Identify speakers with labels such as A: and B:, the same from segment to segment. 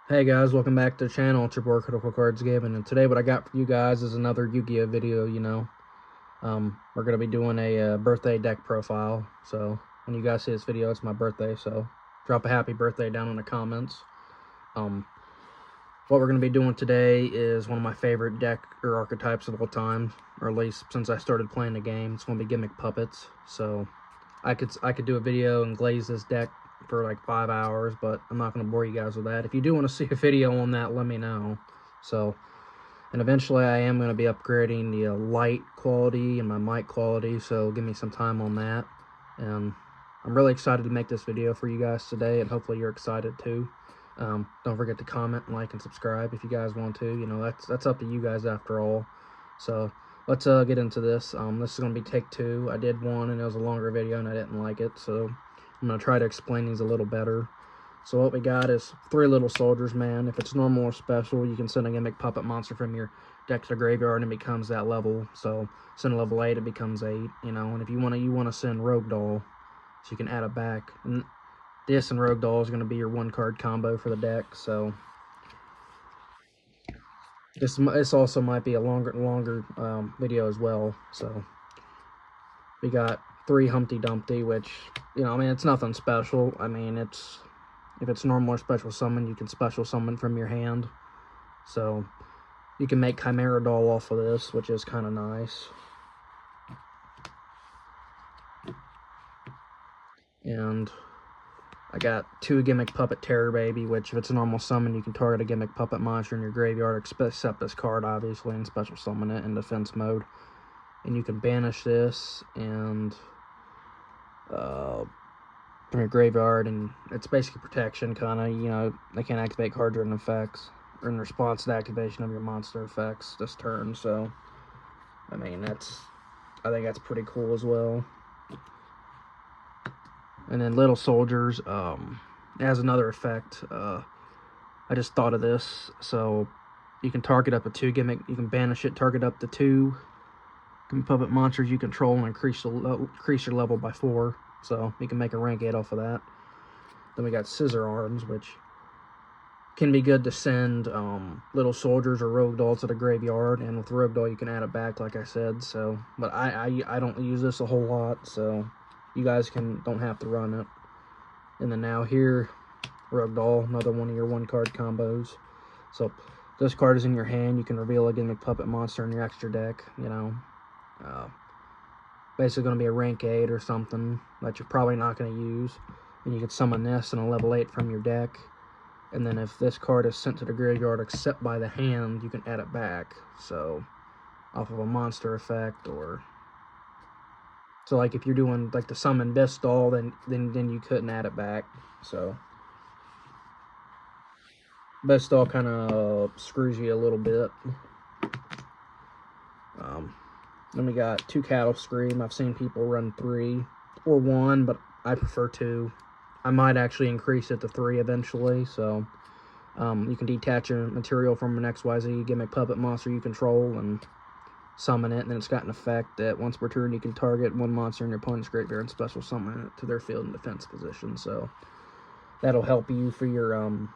A: Hey guys, welcome back to the channel. It's your boy Critical Cards Gaming, and today what I got for you guys is another Yu-Gi-Oh video. We're gonna be doing a birthday deck profile. So when you guys see this video, it's my birthday. So drop a happy birthday down in the comments. Um, what we're gonna be doing today is one of my favorite deck or archetypes of all time, or at least since I started playing the game. It's gonna be Gimmick puppets. So I could do a video and glaze this deck for like 5 hours, but I'm not going to bore you guys with that. If you do want to see a video on that, let me know. And eventually I am going to be upgrading the light quality and my mic quality, so give me some time on that. And I'm really excited to make this video for you guys today, and hopefully you're excited too. Don't forget to comment, like, and subscribe if you guys want to. You know, that's up to you guys after all. So let's get into this. This is going to be take two. I did one and it was a longer video and I didn't like it, so I'm going to try to explain these a little better. So what we got is 3 little soldiers, man. If it's normal or special, you can send a Gimmick puppet monster from your deck to graveyard and it becomes that level. So send a level 8, it becomes 8, you know. And if you want to send Rogue Doll, so you can add it back. And this and Rogue Doll is going to be your 1-card combo for the deck. So this also might be a longer video as well. So we got 3 Humpty Dumpty, which, you know, I mean, it's nothing special. I mean, if it's normal or special summon, you can special summon from your hand. So you can make Chimera Doll off of this, which is kind of nice. And I got 2 Gimmick Puppet Terror Baby, which if it's a normal summon, you can target a Gimmick Puppet monster in your graveyard, except this card, obviously, and special summon it in defense mode. And you can banish this and from your graveyard, and it's basically protection, kind of. You know, they can't activate cards or in effects, or in response to the activation of your monster effects this turn. So, I mean, I think that's pretty cool as well. And then Little Soldiers, it has another effect. I just thought of this. So you can target up to 2 Gimmick, you can banish it, target up to 2 Gimmick puppet monsters you control, and increase your level by 4. So you can make a rank 8 off of that. Then we got Scissor Arms, which can be good to send Little Soldiers or Rogue Doll to the graveyard, and with Rogue Doll you can add it back, like I said. So, but I don't use this a whole lot, so you guys don't have to run it. And then now here, Rogue Doll, another one of your 1-card combos. So this card is in your hand. You can reveal a Gimmick puppet monster in your extra deck. You know, basically going to be a rank 8 or something that you're probably not going to use. And you can summon this and a level 8 from your deck. And then if this card is sent to the graveyard except by the hand, you can add it back. So off of a monster effect, or so like if you're doing like the summon Doll, then you couldn't add it back. So Doll kind of screws you a little bit. Then we got 2 Cattle Scream. I've seen people run 3 or 1, but I prefer 2. I might actually increase it to 3 eventually. So you can detach a material from an XYZ Gimmick puppet monster you control and summon it, and then it's got an effect that once per turn you can target 1 monster in your opponent's graveyard and special summon it to their field and defense position. So that'll help you for your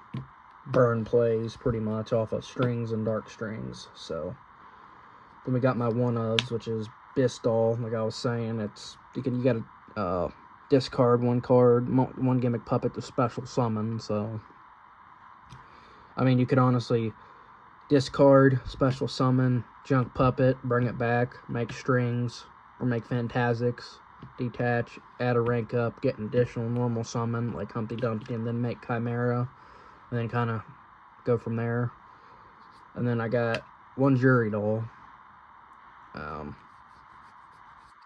A: burn plays pretty much off of strings and dark strings. So then we got my 1-ofs, which is Doll. Like I was saying, you got to discard 1 card, 1 Gimmick puppet to special summon. So I mean, you could honestly discard, special summon, junk puppet, bring it back, make strings, or make Phantasmics, detach, add a rank up, get an additional normal summon like Humpty Dumpty, and then make Chimera, and then kind of go from there. And then I got 1 Jury Doll.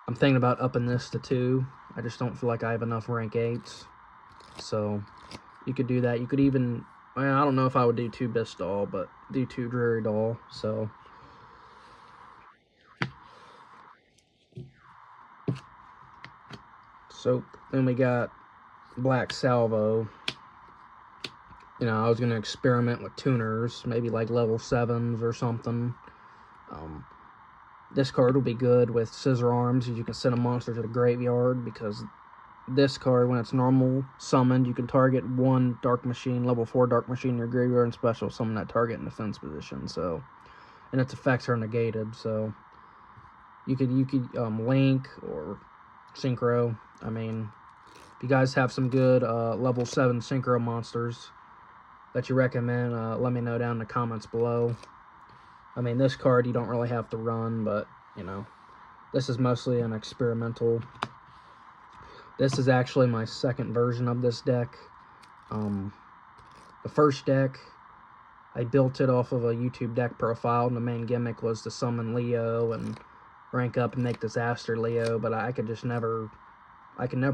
A: I'm thinking about upping this to 2. I just don't feel like I have enough rank 8s. So you could do that. You could even, well, I don't know if I would do 2 Doll, but do 2 Jury Doll. So then we got Black Salvo. You know, I was going to experiment with tuners, maybe like level 7s or something. This card will be good with Scissor Arms, as you can send a monster to the graveyard, because this card, when it's normal summoned, you can target one dark machine, level 4 dark machine in your graveyard, and special summon that target in defense position. So, and its effects are negated. So you could link or synchro. I mean, if you guys have some good level 7 synchro monsters that you recommend, let me know down in the comments below. I mean, this card you don't really have to run, but, you know, this is mostly an experimental. This is actually my second version of this deck. The first deck, I built it off of a YouTube deck profile, and the main gimmick was to summon Leo and rank up and make Disaster Leo, but I could never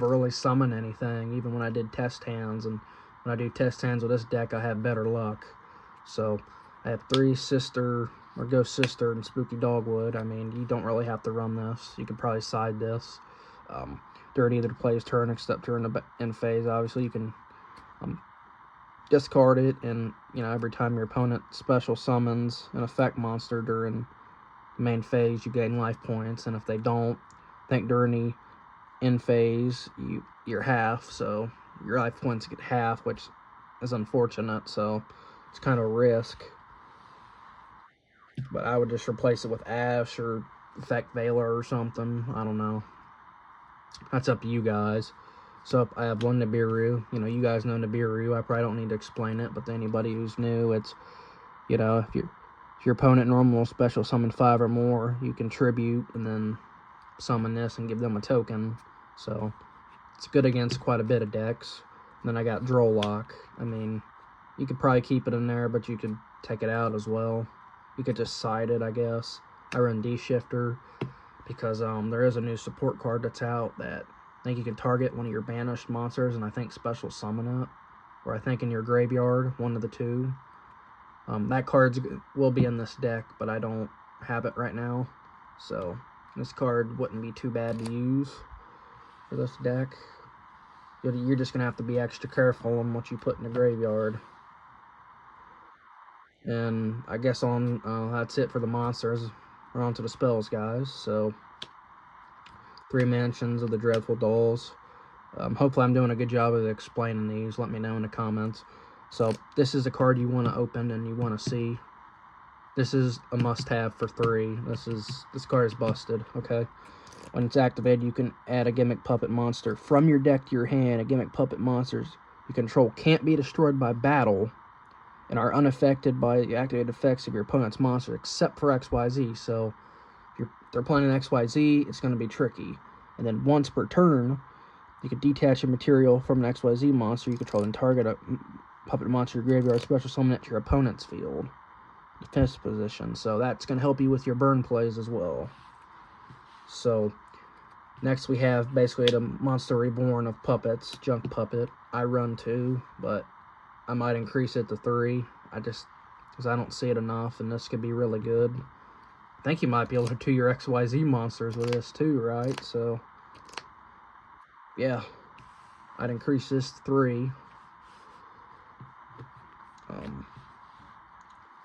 A: really summon anything, even when I did test hands, and when I do test hands with this deck, I have better luck. So, I have 3 Sister, or Ghost Sister, and Spooky Dogwood. I mean, you don't really have to run this. You could probably side this during either player's turn, except during the end phase. Obviously, you can discard it, and, you know, every time your opponent special summons an effect monster during the main phase, you gain life points, and if they don't, I think during the end phase, you're half, so your life points get half, which is unfortunate, so it's kind of a risk. But I would just replace it with Ash or Effect Veiler or something. I don't know. That's up to you guys. So I have one Nibiru. You know, you guys know Nibiru. I probably don't need to explain it, but to anybody who's new, it's, you know, if your opponent normal special summon 5 or more, you can tribute and then summon this and give them a token. So it's good against quite a bit of decks. And then I got Drolock. I mean, you could probably keep it in there, but you could take it out as well. You could just side it, I guess. I run D-Shifter because there is a new support card that's out that I think you can target one of your banished monsters and I think special summon it. Or I think in your graveyard, one of the two. That card will be in this deck, but I don't have it right now. So this card wouldn't be too bad to use for this deck. You're just going to have to be extra careful on what you put in the graveyard. And I guess that's it for the monsters. We're on to the spells, guys. So 3 Mansions of the Dreadful Dolls. Hopefully I'm doing a good job of explaining these. Let me know in the comments. So this is a card you want to open and you want to see. This is a must-have for 3. This card is busted, okay? When it's activated, you can add a Gimmick Puppet monster from your deck to your hand. A Gimmick Puppet monsters you control can't be destroyed by battle and are unaffected by the activated effects of your opponent's monster, except for XYZ. So if they're playing an XYZ, it's going to be tricky. And then once per turn, you can detach a material from an XYZ monster you control and target a puppet monster in your graveyard, special summon it to your opponent's field, defense position. So that's going to help you with your burn plays as well. So next we have basically the Monster Reborn of puppets, Junk Puppet. I run 2, but I might increase it to 3. Because I don't see it enough, and this could be really good. I think you might be able to do your XYZ monsters with this too, right? So, yeah. I'd increase this to 3.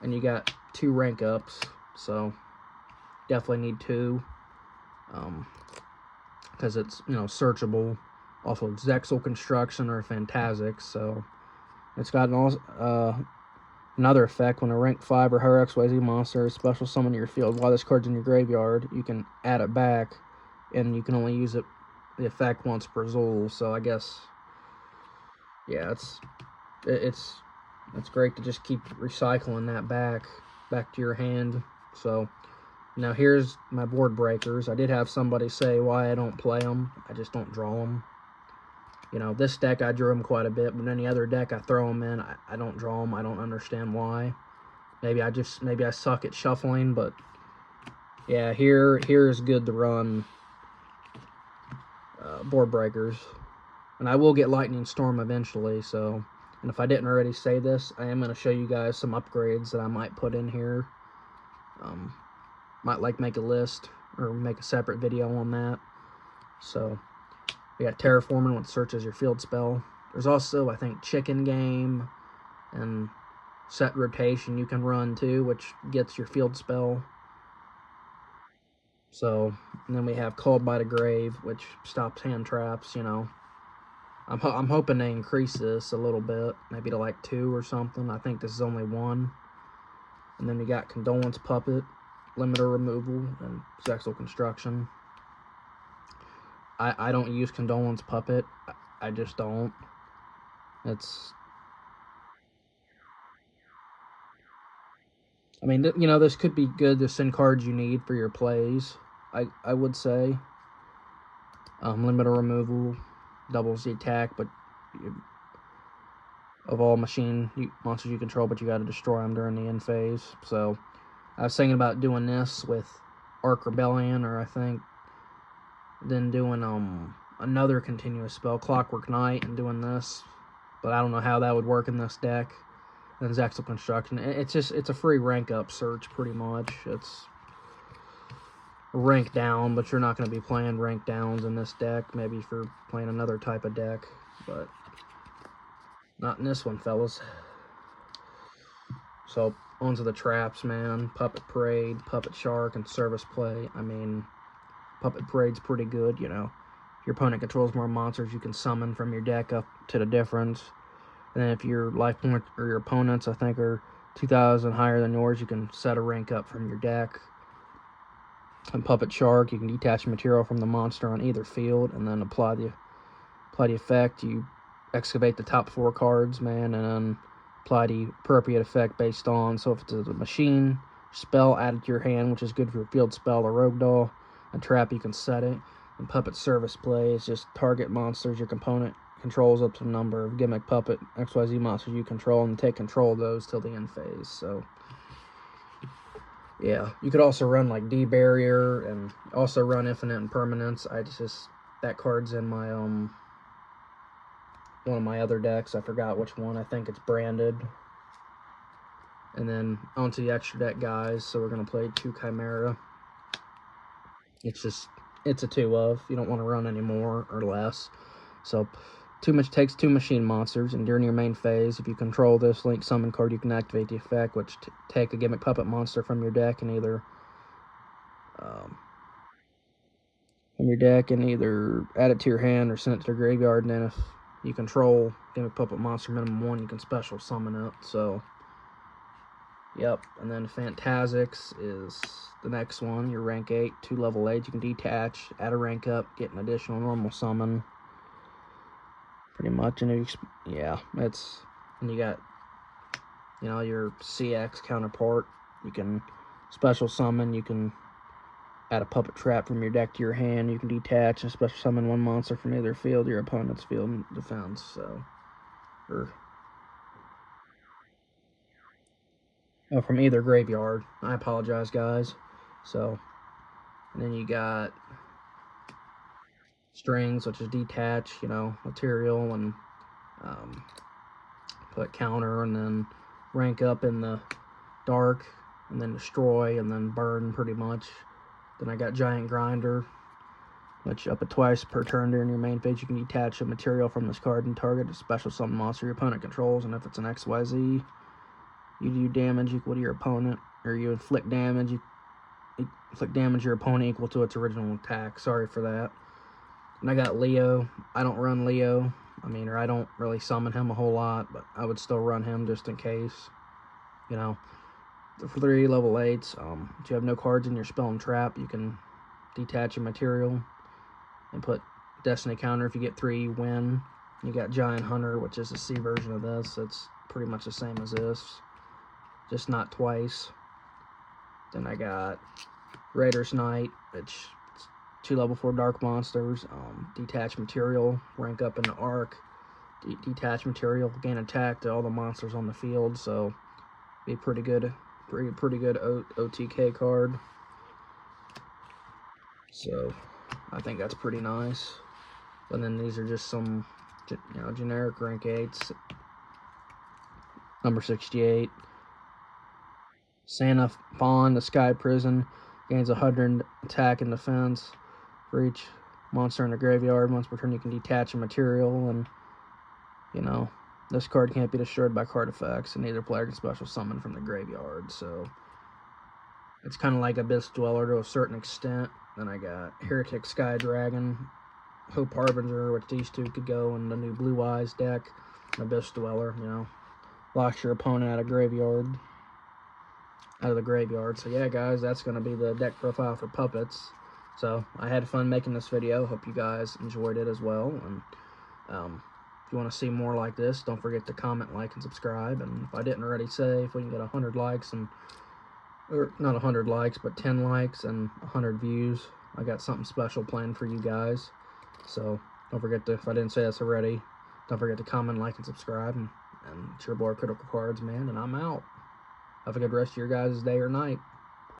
A: And you got 2 rank ups, so definitely need 2. Because it's, you know, searchable off of Zexal Construction or Phantasix, so it's got another effect. When a rank 5 or higher XYZ monster is special summoned to your field while this card's in your graveyard, you can add it back, and you can only use the effect once per Zul. So I guess, yeah, it's great to just keep recycling that back to your hand. So now here's my board breakers. I did have somebody say why I don't play them. I just don't draw them. You know, this deck I drew them quite a bit, but any other deck I throw them in, I don't draw them. I don't understand why. Maybe I suck at shuffling, but yeah, here is good to run board breakers. And I will get Lightning Storm eventually, so, and if I didn't already say this, I am going to show you guys some upgrades that I might put in here. Might make a list or make a separate video on that. So we got Terraforming, which searches your field spell. There's also, I think, Chicken Game and Set Rotation you can run too, which gets your field spell. So, and then we have Called by the Grave, which stops hand traps, you know. I'm hoping they increase this a little bit, maybe to like 2 or something. I think this is only 1. And then you got Condolence Puppet, Limiter Removal, and Sexual Construction. I don't use Condolence Puppet. I just don't. It's... I mean, you know, this could be good to send cards you need for your plays. I would say. Limiter Removal doubles the attack, but of all monsters you control, but you got to destroy them during the end phase. So I was thinking about doing this with Arc Rebellion, or I think then doing another continuous spell, Clockwork Knight, and doing this. But I don't know how that would work in this deck. Then Sexual Construction. It's a free rank up search pretty much. It's rank down, but you're not going to be playing rank downs in this deck. Maybe for playing another type of deck, but not in this one, fellas. So, onto the traps, man. Puppet Parade, Puppet Shark, and Service Play. I mean, Puppet Parade's pretty good, you know. If your opponent controls more monsters, you can summon from your deck up to the difference. And then if your life point or your opponents, I think, are 2,000 higher than yours, you can set a rank up from your deck. And Puppet Shark, you can detach material from the monster on either field and then apply the effect. You excavate the top 4 cards, man, and then apply the appropriate effect based on. So if it's a machine, spell added to your hand, which is good for a field spell or rogue doll. A trap, you can set it. And Puppet Service Play is just target monsters your component controls up to the number of Gimmick Puppet XYZ monsters you control, and take control of those till the end phase. So yeah, you could also run like D-Barrier and also run Infinite Impermanence. That card's in my one of my other decks. I forgot which one. I think it's Branded. And then onto the extra deck, guys. So we're gonna play 2 Chimera. It's a 2 of. You don't want to run any more or less. So takes 2 machine monsters, and during your main phase, if you control this link summon card, you can activate the effect, which take a Gimmick Puppet monster from your deck and either add it to your hand or send it to the graveyard. And then if you control Gimmick Puppet monster minimum 1, you can special summon it. So yep. And then Phantasix is the next one. Your rank 8, 2 level 8. You can detach, add a rank up, get an additional normal summon. Pretty much. And and you got, you know, your CX counterpart. You can special summon. You can add a puppet trap from your deck to your hand. You can detach and special summon 1 monster from either field, your opponent's field, and defense. So, from either graveyard. I apologize, guys. So, and then you got strings, which is detach, you know, material, and put counter, and then rank up in the dark, and then destroy, and then burn, pretty much. Then I got Giant Grinder, which up at twice per turn during your main phase, you can detach a material from this card and target a special summon monster your opponent controls, and if it's an XYZ, you do damage equal to your opponent, or you inflict damage. You inflict damage your opponent equal to its original attack. Sorry for that. And I got Leo. I don't run Leo. Or I don't really summon him a whole lot, but I would still run him just in case. You know, for 3 level 8s, if you have no cards in your spell and trap, you can detach a material and put Destiny counter. If you get 3, you win. You got Giant Hunter, which is a C version of this. It's pretty much the same as this, just not twice. Then I got Raider's Knight, which 2 level 4 dark monsters, detach material, rank up in the arc, detach material, gain attack to all the monsters on the field, so be pretty good OTK card. So I think that's pretty nice. And then these are just some, you know, generic rank 8s. Number 68. Santa Fawn, the Sky Prison, gains 100 attack and defense for each monster in the graveyard. Once per turn, you can detach a material, and, you know, this card can't be destroyed by card effects, and neither player can special summon from the graveyard. So it's kind of like Abyss Dweller to a certain extent. Then I got Heretic Sky Dragon, Hope Harbinger, which these two could go in the new Blue Eyes deck. Abyss Dweller, you know. Locks your opponent out of the graveyard. So yeah, guys, that's going to be the deck profile for Puppets. So I had fun making this video. Hope you guys enjoyed it as well. And if you want to see more like this, don't forget to comment, like, and subscribe. And if I didn't already say, if we can get 100 likes or not 100 likes, but 10 likes and 100 views, I got something special planned for you guys. So don't forget to, if I didn't say this already, don't forget to comment, like, and subscribe. And it's your boy Critical Cards, man, and I'm out. Have a good rest of your guys' day or night.